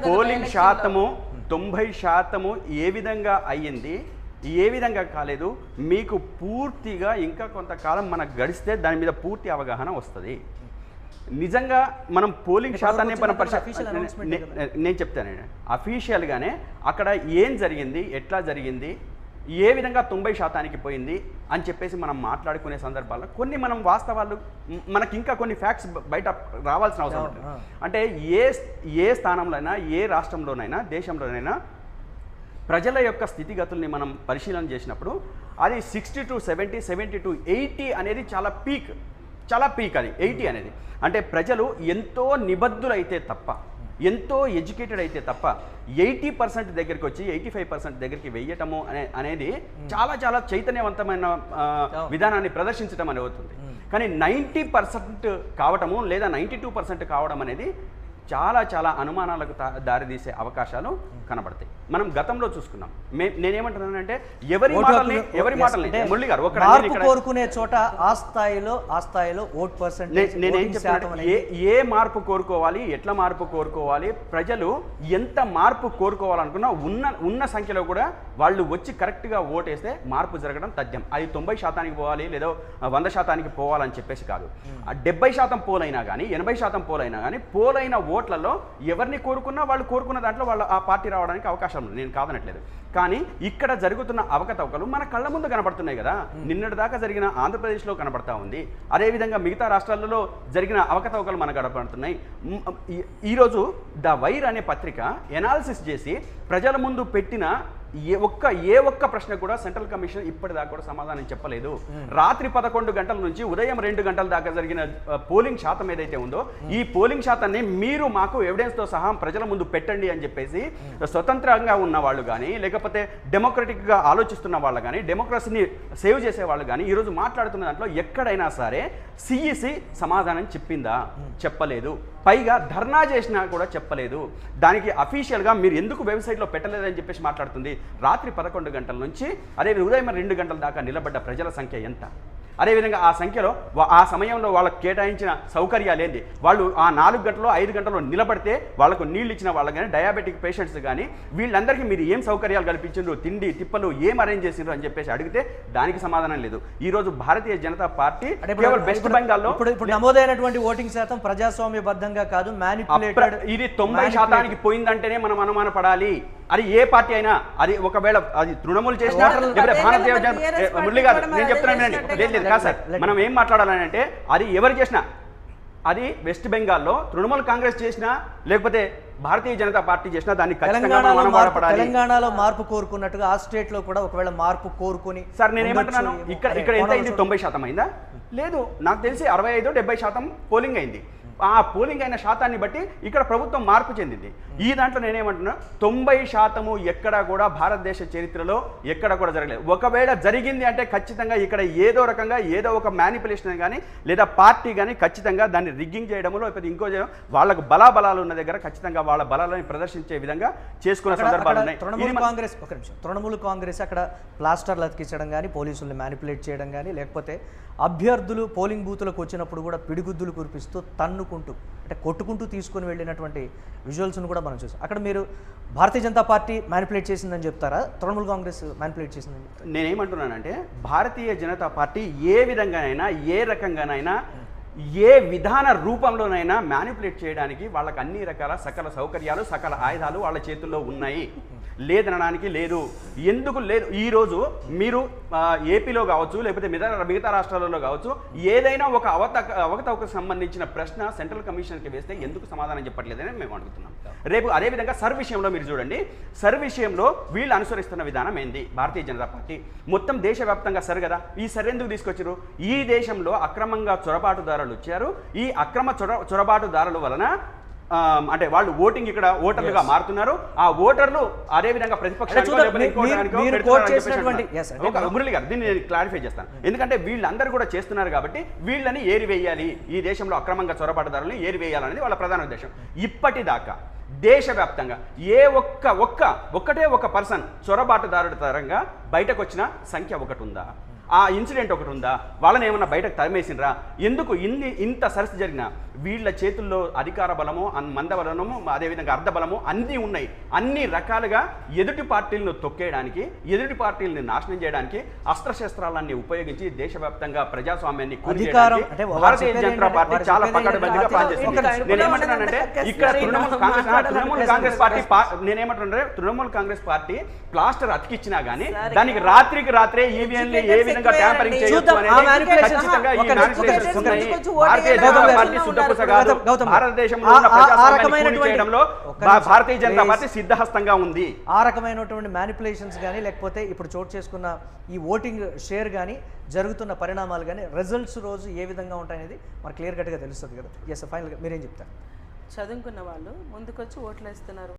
Polling శాతము 90% ఏ విధంగా అయ్యింది, ఏ విధంగా కాలేదు, మీకు పూర్తిగా ఇంకా కొంతకాలం మనకు గడిస్తే దాని మీద పూర్తి అవగాహన వస్తుంది. నిజంగా మనం పోలింగ్ శాతాన్ని నేను చెప్తానండి, అఫీషియల్గానే అక్కడ ఏం జరిగింది, ఎట్లా జరిగింది, ఏ విధంగా 90% పోయింది అని చెప్పేసి మనం మాట్లాడుకునే సందర్భాల్లో కొన్ని మనం వాస్తవాలు మనకి ఇంకా కొన్ని ఫ్యాక్ట్స్ బయట రావాల్సిన అవసరం ఉంటుంది. అంటే ఏ స్థానంలోనైనా, ఏ రాష్ట్రంలోనైనా, దేశంలోనైనా ప్రజల యొక్క స్థితిగతుల్ని మనం పరిశీలన చేసినప్పుడు అది 60 to 70, 70 to 80 అనేది చాలా పీక్ అది 80 అనేది. అంటే ప్రజలు ఎంతో నిబద్ధులైతే తప్ప, ఎంతో ఎడ్యుకేటెడ్ అయితే తప్ప 80% దగ్గరికి వచ్చి 85% దగ్గరికి వెయ్యటము అనేది చాలా చాలా చైతన్యవంతమైన విధానాన్ని ప్రదర్శించడం అనేది అవుతుంది. కానీ 90% కావటము లేదా 92% కావడం అనేది చాలా చాలా అనుమానాలకు దారితీసే అవకాశాలు కనబడతాయి. మనం గతంలో చూసుకున్నాం. నేనేమంటున్నానంటే ఎవరి మాటల్ని మురళి గారు కోరుకునే చోట ఆ స్థాయిలో ఓట్ పర్సెంటేజ్ నేనేం చెప్తాను, ఏ మార్పు కోరుకోవాలి, ఎట్లా మార్పు కోరుకోవాలి, ప్రజలు ఎంత మార్పు కోరుకోవాలనుకున్నా ఉన్న సంఖ్యలో కూడా వాళ్ళు వచ్చి కరెక్ట్గా ఓటేస్తే మార్పు జరగడం తథ్యం. అది 90% పోవాలి లేదా 100% పోవాలని చెప్పేసి కాదు. 70% పోలైనా కానీ 80% పోలైనా కానీ పోలైన ఓట్లలో ఎవరిని కోరుకున్నా వాళ్ళు కోరుకున్న దాంట్లో వాళ్ళు ఆ పార్టీ రావడానికి అవకాశం ఉంది, నేను కాదనట్లేదు. కానీ ఇక్కడ జరుగుతున్న అవకతవకలు మన కళ్ళ ముందు కనబడుతున్నాయి కదా. నిన్నటి దాకా జరిగిన ఆంధ్రప్రదేశ్లో కనబడతా ఉంది, అదేవిధంగా మిగతా రాష్ట్రాలలో జరిగిన అవకతవకలు మనకు కనబడుతున్నాయి. ఈరోజు ద వైర్ అనే పత్రిక ఎనాలిసిస్ చేసి ప్రజల ముందు పెట్టిన ఏ ఒక్క ప్రశ్న కూడా సెంట్రల్ కమిషన్ ఇప్పటిదాకా కూడా సమాధానం చెప్పలేదు. రాత్రి 11 గంటల నుంచి ఉదయం 2 గంటల దాకా జరిగిన పోలింగ్ శాతం ఏదైతే ఉందో ఈ పోలింగ్ శాతాన్ని మీరు మాకు ఎవిడెన్స్తో సహా ప్రజల ముందు పెట్టండి అని చెప్పేసి స్వతంత్రంగా ఉన్న వాళ్ళు కానీ, లేకపోతే డెమోక్రటిక్గా ఆలోచిస్తున్న వాళ్ళు కానీ, డెమోక్రసీని సేవ్ చేసే వాళ్ళు కానీ ఈరోజు మాట్లాడుతున్న దాంట్లో ఎక్కడైనా సరే సిఈసి సమాధానం చెప్పిందా? చెప్పలేదు. పైగా ధర్నా చేసినా కూడా చెప్పలేదు. దానికి అఫీషియల్గా మీరు ఎందుకు వెబ్సైట్లో పెట్టలేదని చెప్పేసి మాట్లాడుతుంది. రాత్రి 11 గంటల నుంచి అదే ఉదయం 2 గంటల దాకా నిలబడ్డ ప్రజల సంఖ్య ఎంత? అదేవిధంగా ఆ సంఖ్యలో ఆ సమయంలో వాళ్ళకి కేటాయించిన సౌకర్యాలు ఏంటి? వాళ్ళు ఆ 4 గంటల్లో 5 గంటల్లో నిలబడితే వాళ్ళకు నీళ్ళు ఇచ్చిన వాళ్ళు కానీ, డయాబెటిక్ పేషెంట్స్ కానీ వీళ్ళందరికీ మీరు ఏం సౌకర్యాలు కల్పించారు, తిండి తిప్పలు ఏం అరేంజ్ చేసిండ్రు అని చెప్పేసి అడిగితే దానికి సమాధానం లేదు. ఈ రోజు భారతీయ జనతా పార్టీ వెస్ట్ బెంగాల్లో ఇప్పుడు నమోదైనటువంటి ఓటింగ్ శాతం ప్రజాస్వామ్యబద్ధంగా కాదు, మ్యానిపులేటెడ్. ఇది 90% పోయిందంటేనే మనం అనుమాన పడాలి. అది ఏ పార్టీ అయినా, అది ఒకవేళ అది తృణమూల్ చేసినా మురళి గారు నేను చెప్తున్నాను కాదు సార్, మనం ఏం మాట్లాడాలని అంటే అది ఎవరు చేసినా, అది వెస్ట్ బెంగాల్లో తృణమూల్ కాంగ్రెస్ చేసినా లేకపోతే భారతీయ జనతా పార్టీ చేసినా దాన్ని తెలంగాణలో మార్పు కోరుకున్నట్టుగా ఆ స్టేట్ లో కూడా ఒకవేళ మార్పు కోరుకుని సార్ నేనేమంటున్నాను, ఇక్కడ ఎంత అయింది? 90% అయిందా? లేదు, నాకు తెలిసి 65-70% పోలింగ్ అయింది. ఆ పోలింగ్ అయిన శాతాన్ని బట్టి ఇక్కడ ప్రభుత్వం మార్పు చెందింది. ఈ దాంట్లో నేనేమంటున్నా 90% ఎక్కడా కూడా భారతదేశ చరిత్రలో ఎక్కడ కూడా జరగలేదు. ఒకవేళ జరిగింది అంటే ఖచ్చితంగా ఇక్కడ ఏదో రకంగా ఏదో ఒక మ్యానిపులేషన్ కానీ లేదా పార్టీ కానీ ఖచ్చితంగా దాన్ని రిగ్గింగ్ చేయడంలో లేకపోతే ఇంకో చేయడం, వాళ్ళకు బలాబలాలు ఉన్న దగ్గర ఖచ్చితంగా వాళ్ళ బలాలను ప్రదర్శించే విధంగా చేసుకున్న సందర్భాలు ఉన్నాయి. తృణమూల్ కాంగ్రెస్ అక్కడ ప్లాస్టర్లు అతికించడం కానీ, పోలీసుల్ని మ్యానిపులేట్ చేయడం కానీ, లేకపోతే అభ్యర్థులు పోలింగ్ బూతులకు వచ్చినప్పుడు కూడా పిడిగుద్దులు కురిపిస్తూ తన్నుకుంటూ అంటే కొట్టుకుంటూ తీసుకొని వెళ్ళినటువంటి విజువల్స్ను కూడా మనం చూసాం. అక్కడ మీరు భారతీయ జనతా పార్టీ మ్యానిపులేట్ చేసిందని చెప్తారా, తృణమూల్ కాంగ్రెస్ మ్యానిపులేట్ చేసిందని? నేనేమంటున్నానంటే భారతీయ జనతా పార్టీ ఏ విధంగానైనా, ఏ రకంగానైనా, ఏ విధాన రూపంలోనైనా మ్యానిపులేట్ చేయడానికి వాళ్ళకి అన్ని రకాల సకల సౌకర్యాలు, సకల ఆయుధాలు వాళ్ళ చేతుల్లో ఉన్నాయి. లేదనడానికి లేదు. ఎందుకు లేదు? ఈరోజు మీరు ఏపీలో కావచ్చు లేకపోతే మిగతా రాష్ట్రాలలో కావచ్చు ఏదైనా ఒక అవకతవకకు సంబంధించిన ప్రశ్న సెంట్రల్ కమిషన్కి వేస్తే ఎందుకు సమాధానం చెప్పట్లేదని మేము అడుగుతున్నాం. రేపు అదేవిధంగా సర్ విషయంలో మీరు చూడండి, సర్ విషయంలో వీళ్ళు అనుసరిస్తున్న విధానం ఏంది? భారతీయ జనతా పార్టీ మొత్తం దేశవ్యాప్తంగా సర్ కదా, ఈ సర్ ఎందుకు తీసుకొచ్చారు? ఈ దేశంలో అక్రమంగా చొరబాటుదారులు వచ్చారు. ఈ అక్రమ చొరబాటుదారుల వలన అంటే వాళ్ళు ఓటింగ్ ఇక్కడ ఓటర్లుగా మారుతున్నారు. ఆ ఓటర్లు అదేవిధంగా ప్రతిపక్షానికి మురళి గారు దీన్ని నేను క్లారిఫై చేస్తాను. ఎందుకంటే వీళ్ళందరూ కూడా చేస్తున్నారు కాబట్టి వీళ్ళని ఏరివేయాలి, ఈ దేశంలో అక్రమంగా చొరబాటుదారులను ఏరివేయాలనేది వాళ్ళ ప్రధాన ఉద్దేశం. ఇప్పటిదాకా దేశవ్యాప్తంగా ఒక్కటే ఒక పర్సన్ చొరబాటుదారుడి తరంగా బయటకు వచ్చిన సంఖ్య ఒకటి ఉందా? ఆ ఇన్సిడెంట్ ఒకటి ఉందా, వాళ్ళని ఏమన్నా బయటకు తరిమేసినరా, ఎందుకు ఇంత సరస్సు జరిగిన వీళ్ళ చేతుల్లో అధికార బలము మందబలము అదేవిధంగా అర్ధబలము అన్నీ ఉన్నాయి. అన్ని రకాలుగా ఎదుటి పార్టీలను తొక్కేయడానికి, ఎదుటి పార్టీలను నాశనం చేయడానికి అస్త్రశస్త్రాలన్నీ ఉపయోగించి దేశవ్యాప్తంగా ప్రజాస్వామ్యాన్ని కూల్చేయడానికి భారతీయ జనతా పార్టీ చాలా పకడ్బందీగా పనిచేస్తుంది. నేనేమంటున్నానంటే ఇక్కడ తృణమూల్ కాంగ్రెస్ పార్టీ ప్లాస్టర్ అతికిచ్చినా గానీ దానికి రాత్రికి రాత్రే ఈవీఎంలు ఏ విధంగా ట్యాంపరింగ్ చేయొచ్చు అనేది ఖచ్చితంగా ఈ మ్యానిపులేషన్స్ ఉన్నాయి. భారతీయ జనతా పార్టీ శుద్ధపూస కాదు. భారతదేశంలో ఉన్న ప్రజాస్వామ్యాన్ని కూలి చేయడంలో భారతీయ జనతా పార్టీ సిద్ధహస్తంగా ఉంది. ఆ రకమైనటువంటి మ్యానిపులేషన్స్ కానీ లేకపోతే ఇప్పుడు చోటు చేసుకున్న ఈ ఓటింగ్ షేర్ కానీ జరుగుతున్న పరిణామాలు కానీ రిజల్ట్స్ రోజు ఏ విధంగా ఉంటాయనేది మనకు క్లియర్ కట్గా తెలుస్తుంది కదా. ఎస్, ఫైనల్గా మీరేం చెప్తారు? చదువుకున్న వాళ్ళు ముందుకొచ్చి ఓట్లు వేస్తున్నారు.